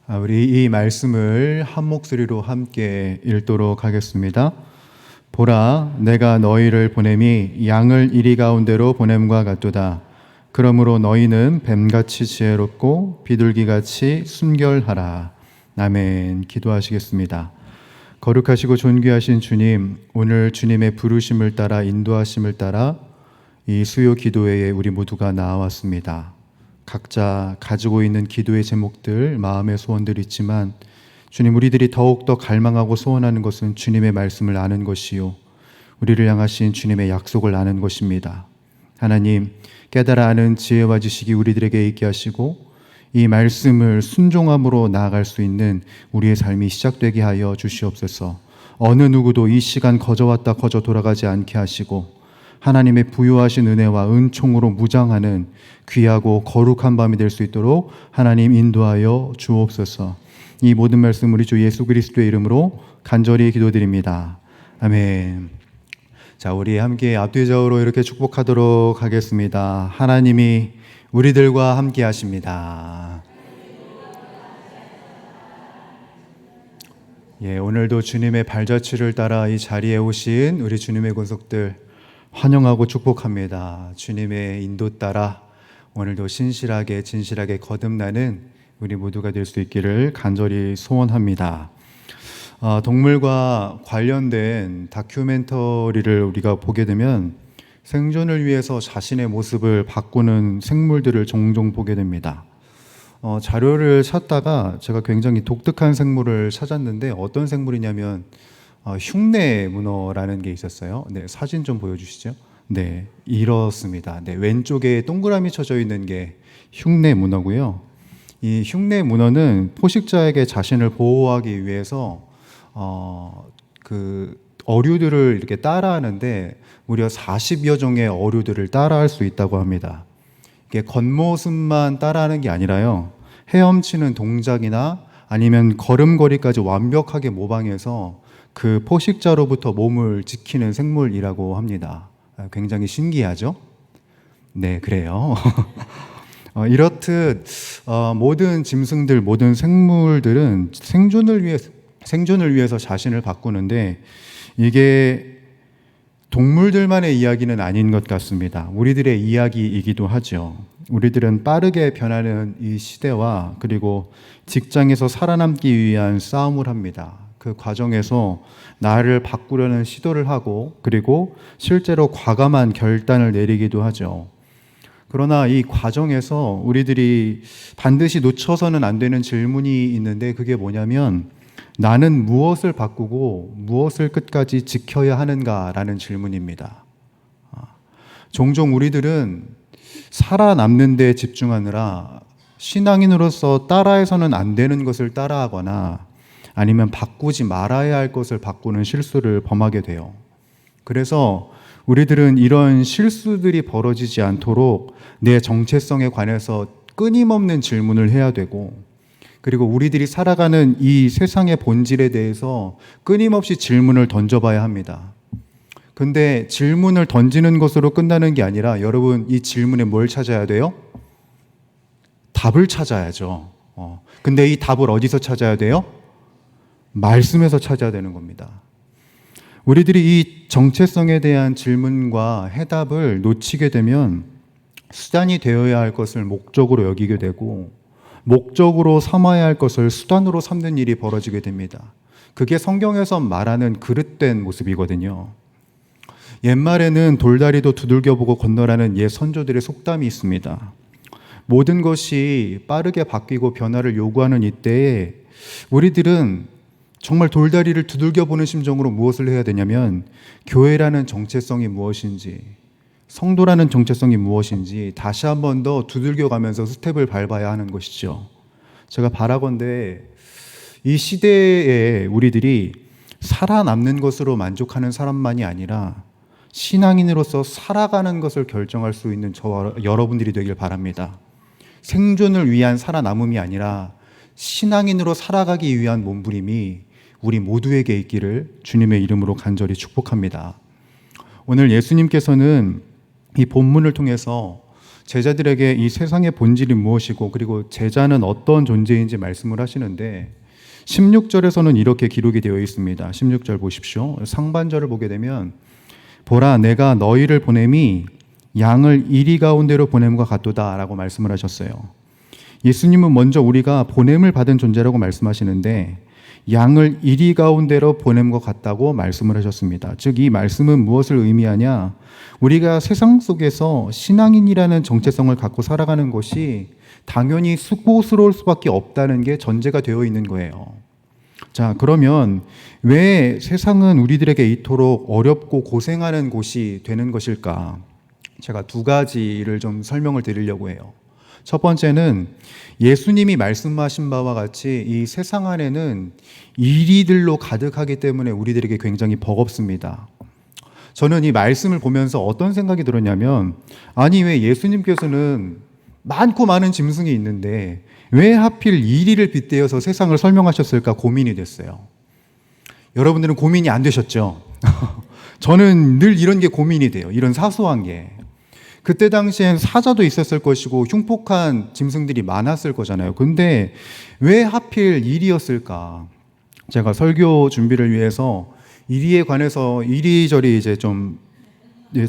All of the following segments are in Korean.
우리 이 말씀을 한 목소리로 함께 읽도록 하겠습니다. 보라, 내가 너희를 보냄이 양을 이리 가운데로 보냄과 같도다. 그러므로 너희는 뱀같이 지혜롭고 비둘기같이 순결하라. 아멘. 기도하시겠습니다. 거룩하시고 존귀하신 주님, 오늘 주님의 부르심을 따라 인도하심을 따라 이 수요 기도회에 우리 모두가 나와왔습니다. 각자 가지고 있는 기도의 제목들, 마음의 소원들이 있지만 주님, 우리들이 더욱더 갈망하고 소원하는 것은 주님의 말씀을 아는 것이요, 우리를 향하신 주님의 약속을 아는 것입니다. 하나님, 깨달아 아는 지혜와 지식이 우리들에게 있게 하시고 이 말씀을 순종함으로 나아갈 수 있는 우리의 삶이 시작되게 하여 주시옵소서. 어느 누구도 이 시간 거저 왔다 거저 돌아가지 않게 하시고 하나님의 부요하신 은혜와 은총으로 무장하는 귀하고 거룩한 밤이 될 수 있도록 하나님 인도하여 주옵소서. 이 모든 말씀 우리 주 예수 그리스도의 이름으로 간절히 기도드립니다. 아멘. 자, 우리 함께 앞뒤좌우로 이렇게 축복하도록 하겠습니다. 하나님이 우리들과 함께 하십니다. 오늘도 주님의 발자취를 따라 이 자리에 오신 우리 주님의 권속들 환영하고 축복합니다. 주님의 인도 따라 오늘도 신실하게 진실하게 거듭나는 우리 모두가 될 수 있기를 간절히 소원합니다. 동물과 관련된 다큐멘터리를 우리가 보게 되면 생존을 위해서 자신의 모습을 바꾸는 생물들을 종종 보게 됩니다. 자료를 찾다가 제가 굉장히 독특한 생물을 찾았는데 어떤 생물이냐면 흉내 문어라는 게 있었어요. 네, 사진 좀 보여주시죠. 네, 이렇습니다. 네, 왼쪽에 동그라미 쳐져 있는 게 흉내 문어고요. 이 흉내 문어는 포식자에게 자신을 보호하기 위해서 어류들을 이렇게 따라하는데 무려 40여 종의 어류들을 따라할 수 있다고 합니다. 이게 겉모습만 따라하는 게 아니라요, 헤엄치는 동작이나 아니면 걸음걸이까지 완벽하게 모방해서 그 포식자로부터 몸을 지키는 생물이라고 합니다. 굉장히 신기하죠? 네, 그래요. 이렇듯 모든 짐승들, 모든 생물들은 생존을 위해서 자신을 바꾸는데 이게 동물들만의 이야기는 아닌 것 같습니다. 우리들의 이야기이기도 하죠. 우리들은 빠르게 변하는 이 시대와 그리고 직장에서 살아남기 위한 싸움을 합니다. 그 과정에서 나를 바꾸려는 시도를 하고 그리고 실제로 과감한 결단을 내리기도 하죠. 그러나 이 과정에서 우리들이 반드시 놓쳐서는 안 되는 질문이 있는데 그게 뭐냐면 나는 무엇을 바꾸고 무엇을 끝까지 지켜야 하는가라는 질문입니다. 종종 우리들은 살아남는 데 집중하느라 신앙인으로서 따라해서는 안 되는 것을 따라하거나 아니면 바꾸지 말아야 할 것을 바꾸는 실수를 범하게 돼요. 그래서 우리들은 이런 실수들이 벌어지지 않도록 내 정체성에 관해서 끊임없는 질문을 해야 되고 그리고 우리들이 살아가는 이 세상의 본질에 대해서 끊임없이 질문을 던져봐야 합니다. 근데 질문을 던지는 것으로 끝나는 게 아니라 여러분, 이 질문에 뭘 찾아야 돼요? 답을 찾아야죠. 근데 이 답을 어디서 찾아야 돼요? 말씀에서 찾아야 되는 겁니다. 우리들이 이 정체성에 대한 질문과 해답을 놓치게 되면 수단이 되어야 할 것을 목적으로 여기게 되고 목적으로 삼아야 할 것을 수단으로 삼는 일이 벌어지게 됩니다. 그게 성경에서 말하는 그릇된 모습이거든요. 옛말에는 돌다리도 두들겨보고 건너라는 옛 선조들의 속담이 있습니다. 모든 것이 빠르게 바뀌고 변화를 요구하는 이때에 우리들은 정말 돌다리를 두들겨보는 심정으로 무엇을 해야 되냐면 교회라는 정체성이 무엇인지, 성도라는 정체성이 무엇인지 다시 한 번 더 두들겨가면서 스텝을 밟아야 하는 것이죠. 제가 바라건대 이 시대에 우리들이 살아남는 것으로 만족하는 사람만이 아니라 신앙인으로서 살아가는 것을 결정할 수 있는 저와 여러분들이 되길 바랍니다. 생존을 위한 살아남음이 아니라 신앙인으로 살아가기 위한 몸부림이 우리 모두에게 있기를 주님의 이름으로 간절히 축복합니다. 오늘 예수님께서는 이 본문을 통해서 제자들에게 이 세상의 본질이 무엇이고 그리고 제자는 어떤 존재인지 말씀을 하시는데 16절에서는 이렇게 기록이 되어 있습니다. 16절 보십시오. 상반절을 보게 되면 보라 내가 너희를 보냄이 양을 이리 가운데로 보냄과 같도다 라고 말씀을 하셨어요. 예수님은 먼저 우리가 보냄을 받은 존재라고 말씀하시는데 양을 이리 가운데로 보냄과 같다고 말씀을 하셨습니다. 즉 이 말씀은 무엇을 의미하냐? 우리가 세상 속에서 신앙인이라는 정체성을 갖고 살아가는 것이 당연히 수고스러울 수밖에 없다는 게 전제가 되어 있는 거예요. 자, 그러면 왜 세상은 우리들에게 이토록 어렵고 고생하는 곳이 되는 것일까? 제가 두 가지를 좀 설명을 드리려고 해요. 첫 번째는 예수님이 말씀하신 바와 같이 이 세상 안에는 이리들로 가득하기 때문에 우리들에게 굉장히 버겁습니다. 저는 이 말씀을 보면서 어떤 생각이 들었냐면, 아니 왜 예수님께서는 많고 많은 짐승이 있는데 왜 하필 이리를 빗대어서 세상을 설명하셨을까 고민이 됐어요. 여러분들은 고민이 안 되셨죠? 저는 늘 이런 게 고민이 돼요. 이런 사소한 게. 그때 당시엔 사자도 있었을 것이고 흉폭한 짐승들이 많았을 거잖아요. 근데 왜 하필 이리였을까? 제가 설교 준비를 위해서 이리에 관해서 이리저리 이제 좀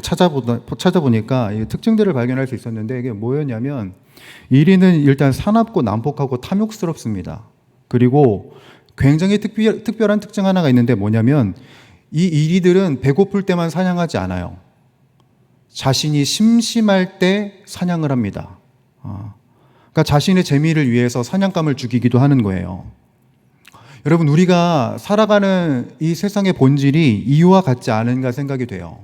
찾아보니까 특징들을 발견할 수 있었는데 이게 뭐였냐면 이리는 일단 사납고 난폭하고 탐욕스럽습니다. 그리고 굉장히 특별한 특징 하나가 있는데 뭐냐면 이 이리들은 배고플 때만 사냥하지 않아요. 자신이 심심할 때 사냥을 합니다. 그러니까 자신의 재미를 위해서 사냥감을 죽이기도 하는 거예요. 여러분, 우리가 살아가는 이 세상의 본질이 이와 같지 않은가 생각이 돼요.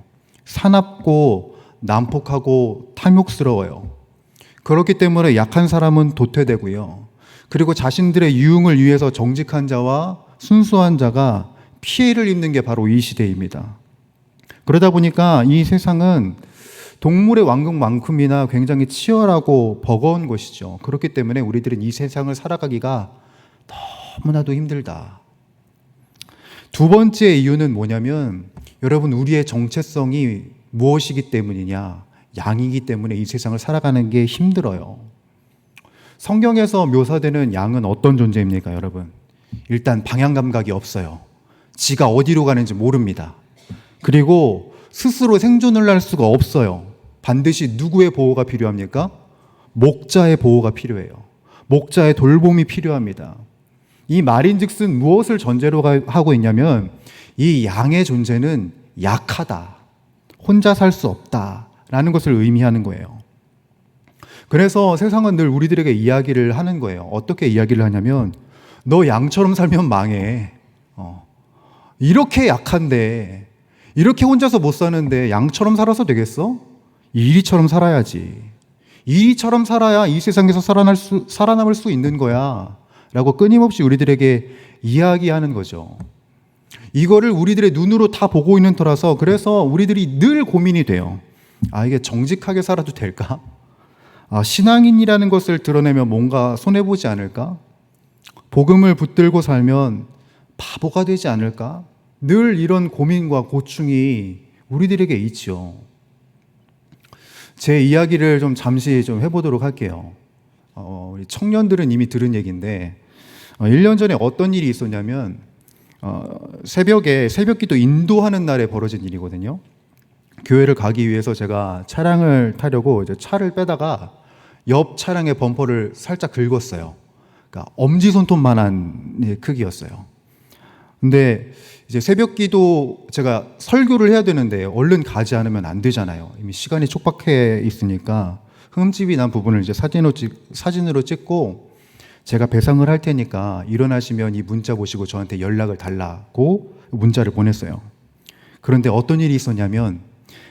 사납고 난폭하고 탐욕스러워요. 그렇기 때문에 약한 사람은 도태되고요. 그리고 자신들의 유흥을 위해서 정직한 자와 순수한 자가 피해를 입는 게 바로 이 시대입니다. 그러다 보니까 이 세상은 동물의 왕국만큼이나 굉장히 치열하고 버거운 것이죠. 그렇기 때문에 우리들은 이 세상을 살아가기가 너무나도 힘들다. 두 번째 이유는 뭐냐면 여러분, 우리의 정체성이 무엇이기 때문이냐? 양이기 때문에 이 세상을 살아가는 게 힘들어요. 성경에서 묘사되는 양은 어떤 존재입니까, 여러분? 일단 방향 감각이 없어요. 지가 어디로 가는지 모릅니다. 그리고 스스로 생존을 할 수가 없어요. 반드시 누구의 보호가 필요합니까? 목자의 보호가 필요해요. 목자의 돌봄이 필요합니다. 이 말인즉슨 무엇을 전제로 하고 있냐면 이 양의 존재는 약하다. 혼자 살 수 없다라는 것을 의미하는 거예요. 그래서 세상은 늘 우리들에게 이야기를 하는 거예요. 어떻게 이야기를 하냐면 너 양처럼 살면 망해. 이렇게 약한데, 이렇게 혼자서 못 사는데 양처럼 살아서 되겠어? 이리처럼 살아야지. 이리처럼 살아야 이 세상에서 살아남을 수 있는 거야 라고 끊임없이 우리들에게 이야기하는 거죠. 이거를 우리들의 눈으로 다 보고 있는 터라서 그래서 우리들이 늘 고민이 돼요. 이게 정직하게 살아도 될까? 신앙인이라는 것을 드러내면 뭔가 손해보지 않을까? 복음을 붙들고 살면 바보가 되지 않을까? 늘 이런 고민과 고충이 우리들에게 있죠. 제 이야기를 좀 잠시 좀 해보도록 할게요. 우리 청년들은 이미 들은 얘기인데 1년 전에 어떤 일이 있었냐면 새벽에 새벽기도 인도하는 날에 벌어진 일이거든요. 교회를 가기 위해서 제가 차량을 타려고 이제 차를 빼다가 옆 차량의 범퍼를 살짝 긁었어요. 그러니까 엄지손톱만한 크기였어요. 근데 이제 새벽기도 제가 설교를 해야 되는데 얼른 가지 않으면 안 되잖아요. 이미 시간이 촉박해 있으니까 흠집이 난 부분을 이제 사진으로 찍고 제가 배상을 할 테니까 일어나시면 이 문자 보시고 저한테 연락을 달라고 문자를 보냈어요. 그런데 어떤 일이 있었냐면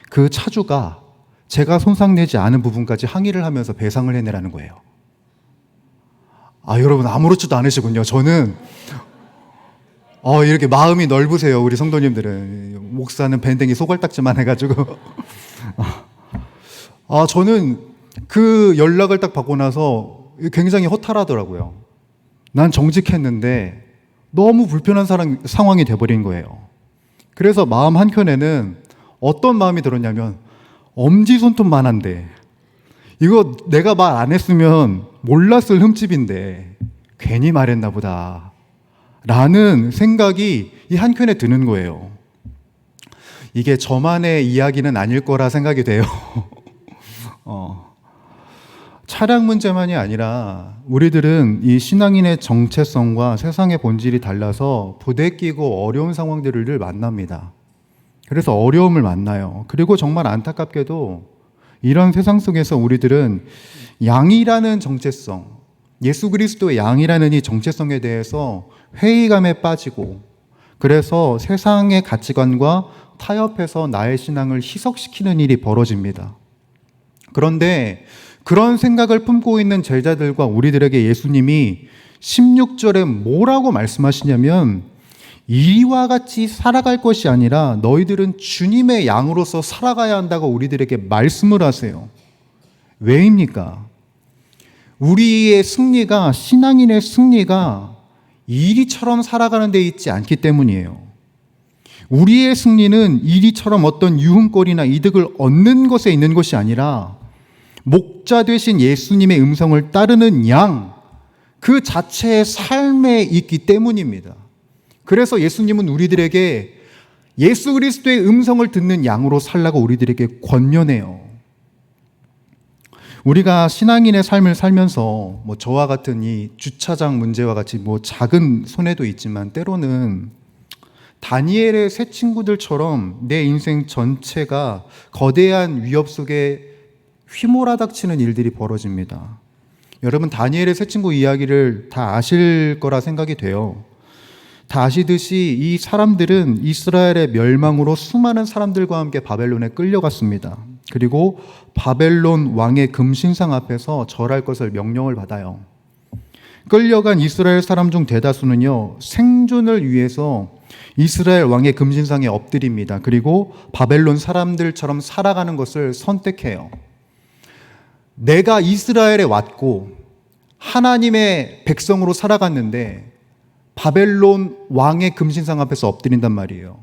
그 차주가 제가 손상내지 않은 부분까지 항의를 하면서 배상을 해내라는 거예요. 여러분 아무렇지도 않으시군요. 저는 이렇게 마음이 넓으세요. 우리 성도님들은. 목사는 밴댕이 소갈딱지만 해가지고 저는 그 연락을 딱 받고 나서 굉장히 허탈하더라고요. 난 정직했는데 너무 불편한 상황이 돼버린 거예요. 그래서 마음 한켠에는 어떤 마음이 들었냐면 엄지손톱만한데 이거 내가 말 안 했으면 몰랐을 흠집인데 괜히 말했나 보다 라는 생각이 이 한켠에 드는 거예요. 이게 저만의 이야기는 아닐 거라 생각이 돼요. 차량 문제만이 아니라 우리들은 이 신앙인의 정체성과 세상의 본질이 달라서 부대끼고 어려운 상황들을 늘 만납니다. 그래서 어려움을 만나요. 그리고 정말 안타깝게도 이런 세상 속에서 우리들은 양이라는 정체성, 예수 그리스도의 양이라는 이 정체성에 대해서 회의감에 빠지고, 그래서 세상의 가치관과 타협해서 나의 신앙을 희석시키는 일이 벌어집니다. 그런데 그런 생각을 품고 있는 제자들과 우리들에게 예수님이 16절에 뭐라고 말씀하시냐면, 이와 같이 살아갈 것이 아니라 너희들은 주님의 양으로서 살아가야 한다고 우리들에게 말씀을 하세요. 왜입니까? 우리의 승리가, 신앙인의 승리가 이리처럼 살아가는 데 있지 않기 때문이에요. 우리의 승리는 이리처럼 어떤 유흥거리나 이득을 얻는 것에 있는 것이 아니라 목자 되신 예수님의 음성을 따르는 양, 그 자체의 삶에 있기 때문입니다. 그래서 예수님은 우리들에게 예수 그리스도의 음성을 듣는 양으로 살라고 우리들에게 권면해요. 우리가 신앙인의 삶을 살면서 저와 같은 이 주차장 문제와 같이 작은 손해도 있지만 때로는 다니엘의 세 친구들처럼 내 인생 전체가 거대한 위협 속에 휘몰아닥치는 일들이 벌어집니다. 여러분, 다니엘의 세 친구 이야기를 다 아실 거라 생각이 돼요. 다 아시듯이 이 사람들은 이스라엘의 멸망으로 수많은 사람들과 함께 바벨론에 끌려갔습니다. 그리고 바벨론 왕의 금신상 앞에서 절할 것을 명령을 받아요. 끌려간 이스라엘 사람 중 대다수는요, 생존을 위해서 이스라엘 왕의 금신상에 엎드립니다. 그리고 바벨론 사람들처럼 살아가는 것을 선택해요. 내가 이스라엘에 왔고 하나님의 백성으로 살아갔는데 바벨론 왕의 금신상 앞에서 엎드린단 말이에요.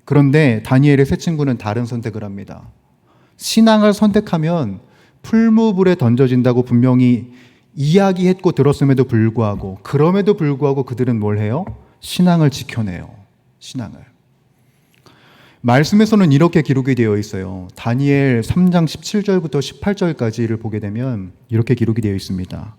그런데 다니엘의 세 친구는 다른 선택을 합니다. 신앙을 선택하면 풀무불에 던져진다고 분명히 이야기했고 들었음에도 불구하고, 그럼에도 불구하고 그들은 뭘 해요? 신앙을 지켜내요. 신앙을. 말씀에서는 이렇게 기록이 되어 있어요. 다니엘 3장 17절부터 18절까지를 보게 되면 이렇게 기록이 되어 있습니다.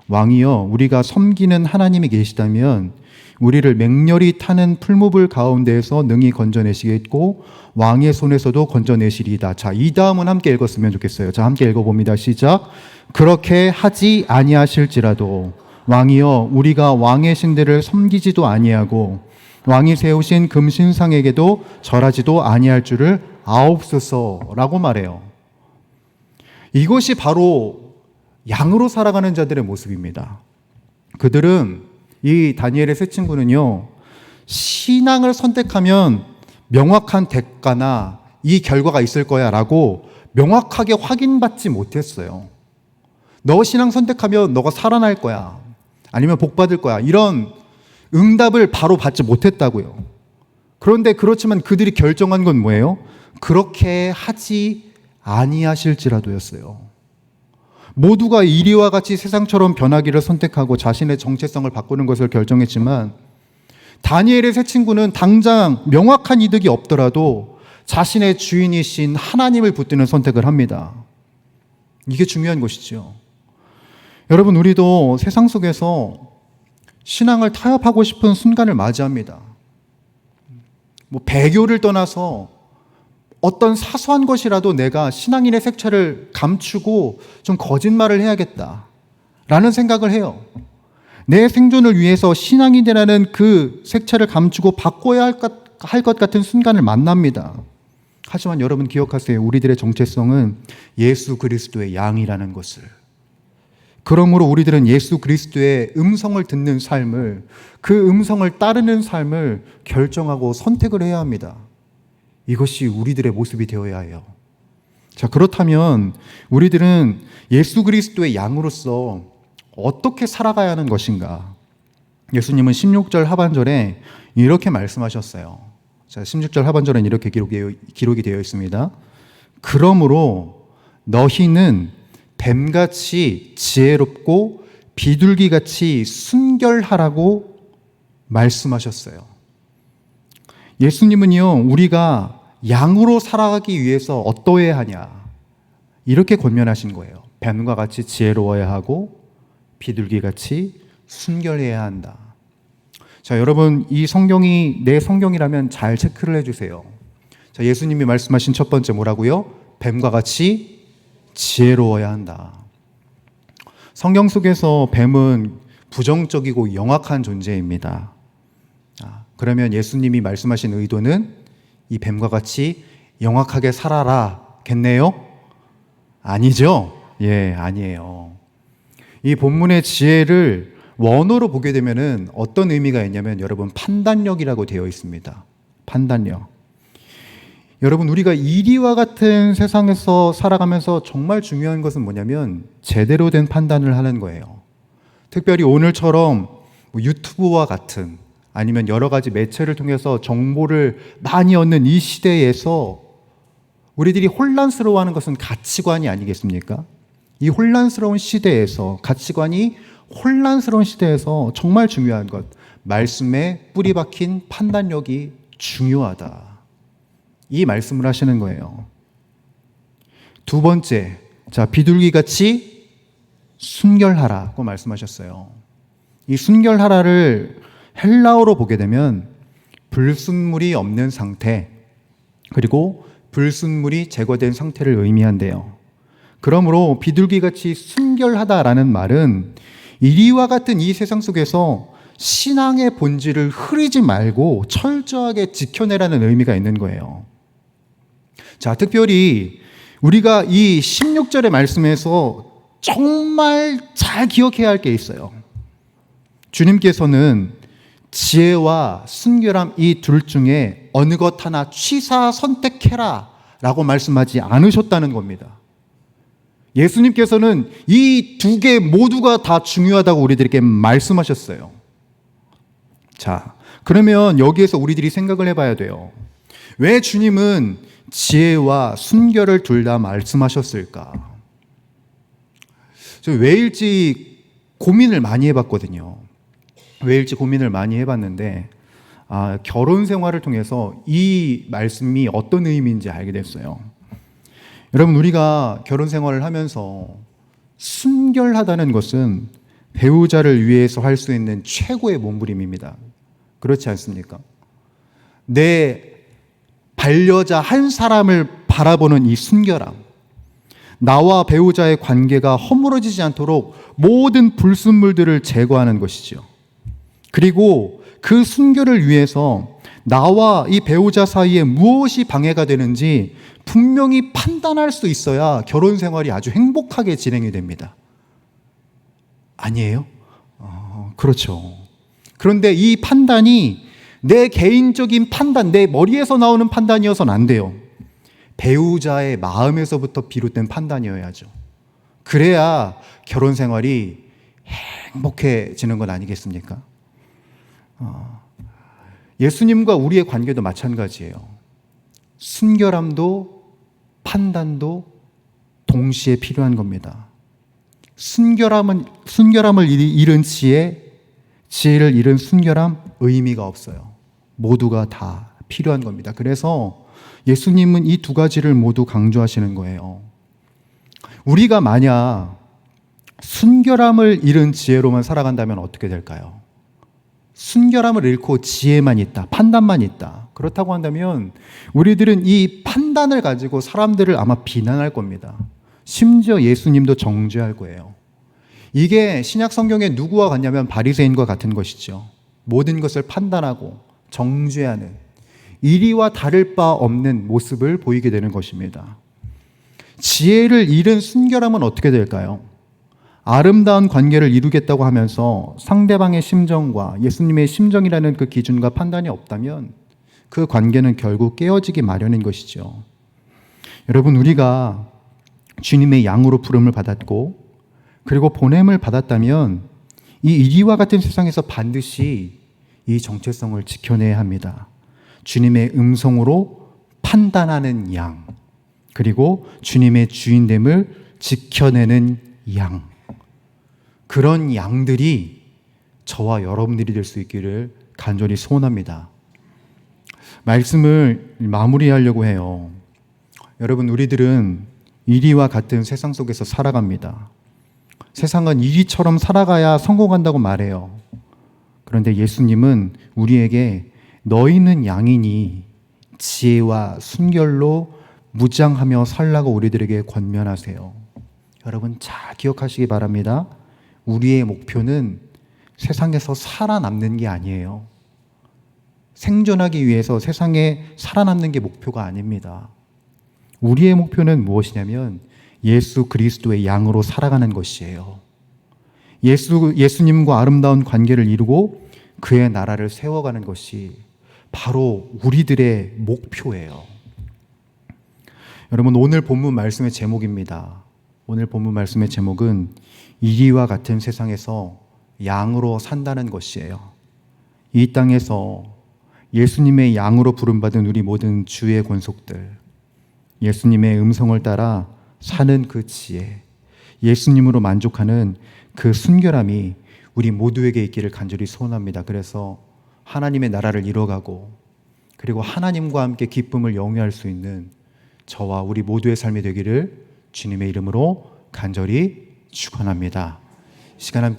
왕이여, 우리가 섬기는 하나님이 계시다면 우리를 맹렬히 타는 풀무불 가운데에서 능히 건져내시겠고 왕의 손에서도 건져내시리이다. 자, 이 다음은 함께 읽었으면 좋겠어요. 자, 함께 읽어봅니다. 시작. 그렇게 하지 아니하실지라도 왕이여, 우리가 왕의 신들을 섬기지도 아니하고 왕이 세우신 금신상에게도 절하지도 아니할 줄을 아옵소서라고 말해요. 이것이 바로 양으로 살아가는 자들의 모습입니다. 그들은, 이 다니엘의 세 친구는요, 신앙을 선택하면 명확한 대가나 이 결과가 있을 거야 라고 명확하게 확인받지 못했어요. 너 신앙 선택하면 너가 살아날 거야, 아니면 복 받을 거야, 이런 응답을 바로 받지 못했다고요. 그런데 그렇지만 그들이 결정한 건 뭐예요? 그렇게 하지 아니하실지라도였어요. 모두가 이리와 같이 세상처럼 변하기를 선택하고 자신의 정체성을 바꾸는 것을 결정했지만, 다니엘의 세 친구는 당장 명확한 이득이 없더라도 자신의 주인이신 하나님을 붙드는 선택을 합니다. 이게 중요한 것이죠. 여러분, 우리도 세상 속에서 신앙을 타협하고 싶은 순간을 맞이합니다. 배교를 떠나서 어떤 사소한 것이라도 내가 신앙인의 색채를 감추고 좀 거짓말을 해야겠다 라는 생각을 해요. 내 생존을 위해서 신앙인이라는 그 색채를 감추고 바꿔야 할 것 같은 순간을 만납니다. 하지만 여러분 기억하세요. 우리들의 정체성은 예수 그리스도의 양이라는 것을. 그러므로 우리들은 예수 그리스도의 음성을 듣는 삶을, 그 음성을 따르는 삶을 결정하고 선택을 해야 합니다. 이것이 우리들의 모습이 되어야 해요. 자, 그렇다면 우리들은 예수 그리스도의 양으로서 어떻게 살아가야 하는 것인가? 예수님은 16절 하반절에 이렇게 말씀하셨어요. 자, 16절 하반절엔 이렇게 기록이 되어 있습니다. 그러므로 너희는 뱀같이 지혜롭고 비둘기같이 순결하라고 말씀하셨어요. 예수님은요, 우리가 양으로 살아가기 위해서 어떠해야 하냐, 이렇게 권면하신 거예요. 뱀과 같이 지혜로워야 하고 비둘기같이 순결해야 한다. 자, 여러분, 이 성경이 내 성경이라면 잘 체크를 해주세요. 자, 예수님이 말씀하신 첫 번째 뭐라고요? 뱀과 같이 지혜로워야 한다. 성경 속에서 뱀은 부정적이고 영악한 존재입니다. 그러면 예수님이 말씀하신 의도는 이 뱀과 같이 영악하게 살아라겠네요? 아니죠? 예, 아니에요. 이 본문의 지혜를 원어로 보게 되면은 어떤 의미가 있냐면, 여러분, 판단력이라고 되어 있습니다. 판단력. 여러분, 우리가 이리와 같은 세상에서 살아가면서 정말 중요한 것은 뭐냐면 제대로 된 판단을 하는 거예요. 특별히 오늘처럼 유튜브와 같은, 아니면 여러 가지 매체를 통해서 정보를 많이 얻는 이 시대에서 우리들이 혼란스러워하는 것은 가치관이 아니겠습니까? 이 혼란스러운 시대에서, 가치관이 혼란스러운 시대에서 정말 중요한 것, 말씀에 뿌리 박힌 판단력이 중요하다, 이 말씀을 하시는 거예요. 두 번째, 자, 비둘기같이 순결하라고 말씀하셨어요. 이 순결하라를 헬라어로 보게 되면 불순물이 없는 상태, 그리고 불순물이 제거된 상태를 의미한대요. 그러므로 비둘기같이 순결하다라는 말은 이리와 같은 이 세상 속에서 신앙의 본질을 흐리지 말고 철저하게 지켜내라는 의미가 있는 거예요. 자, 특별히 우리가 이 16절의 말씀에서 정말 잘 기억해야 할 게 있어요. 주님께서는 지혜와 순결함, 이 둘 중에 어느 것 하나 취사 선택해라 라고 말씀하지 않으셨다는 겁니다. 예수님께서는 이 두 개 모두가 다 중요하다고 우리들에게 말씀하셨어요. 자, 그러면 여기에서 우리들이 생각을 해봐야 돼요. 왜 주님은 지혜와 순결을 둘 다 말씀하셨을까? 저 왜일지 고민을 많이 해봤거든요. 왜일지 고민을 많이 해봤는데, 결혼 생활을 통해서 이 말씀이 어떤 의미인지 알게 됐어요. 여러분, 우리가 결혼 생활을 하면서 순결하다는 것은 배우자를 위해서 할 수 있는 최고의 몸부림입니다. 그렇지 않습니까? 내 반려자 한 사람을 바라보는 이 순결함, 나와 배우자의 관계가 허물어지지 않도록 모든 불순물들을 제거하는 것이죠. 그리고 그 순결을 위해서 나와 이 배우자 사이에 무엇이 방해가 되는지 분명히 판단할 수 있어야 결혼 생활이 아주 행복하게 진행이 됩니다. 아니에요? 그렇죠. 그런데 이 판단이 내 개인적인 판단, 내 머리에서 나오는 판단이어서는 안 돼요. 배우자의 마음에서부터 비롯된 판단이어야죠. 그래야 결혼 생활이 행복해지는 건 아니겠습니까? 예수님과 우리의 관계도 마찬가지예요. 순결함도 판단도 동시에 필요한 겁니다. 순결함을 잃은 지혜를 잃은 순결함, 의미가 없어요. 모두가 다 필요한 겁니다. 그래서 예수님은 이 두 가지를 모두 강조하시는 거예요. 우리가 만약 순결함을 잃은 지혜로만 살아간다면 어떻게 될까요? 순결함을 잃고 지혜만 있다, 판단만 있다, 그렇다고 한다면 우리들은 이 판단을 가지고 사람들을 아마 비난할 겁니다. 심지어 예수님도 정죄할 거예요. 이게 신약 성경에 누구와 같냐면 바리새인과 같은 것이죠. 모든 것을 판단하고 정죄하는, 이리와 다를 바 없는 모습을 보이게 되는 것입니다. 지혜를 잃은 순결함은 어떻게 될까요? 아름다운 관계를 이루겠다고 하면서 상대방의 심정과 예수님의 심정이라는 그 기준과 판단이 없다면 그 관계는 결국 깨어지기 마련인 것이죠. 여러분, 우리가 주님의 양으로 부름을 받았고 그리고 보냄을 받았다면 이 이리와 같은 세상에서 반드시 이 정체성을 지켜내야 합니다. 주님의 음성으로 판단하는 양, 그리고 주님의 주인됨을 지켜내는 양, 그런 양들이 저와 여러분들이 될 수 있기를 간절히 소원합니다. 말씀을 마무리하려고 해요. 여러분, 우리들은 이리와 같은 세상 속에서 살아갑니다. 세상은 이리처럼 살아가야 성공한다고 말해요. 그런데 예수님은 우리에게 너희는 양이니 지혜와 순결로 무장하며 살라고 우리들에게 권면하세요. 여러분, 잘 기억하시기 바랍니다. 우리의 목표는 세상에서 살아남는 게 아니에요. 생존하기 위해서 세상에 살아남는 게 목표가 아닙니다. 우리의 목표는 무엇이냐면 예수 그리스도의 양으로 살아가는 것이에요. 예수님과 아름다운 관계를 이루고 그의 나라를 세워가는 것이 바로 우리들의 목표예요. 여러분, 오늘 본문 말씀의 제목입니다. 오늘 본문 말씀의 제목은 이리와 같은 세상에서 양으로 산다는 것이에요. 이 땅에서 예수님의 양으로 부름받은 우리 모든 주의 권속들, 예수님의 음성을 따라 사는 그 지혜, 예수님으로 만족하는 그 순결함이 우리 모두에게 있기를 간절히 소원합니다. 그래서 하나님의 나라를 이뤄가고 그리고 하나님과 함께 기쁨을 영위할 수 있는 저와 우리 모두의 삶이 되기를 주님의 이름으로 간절히 축원합니다. 시간 함께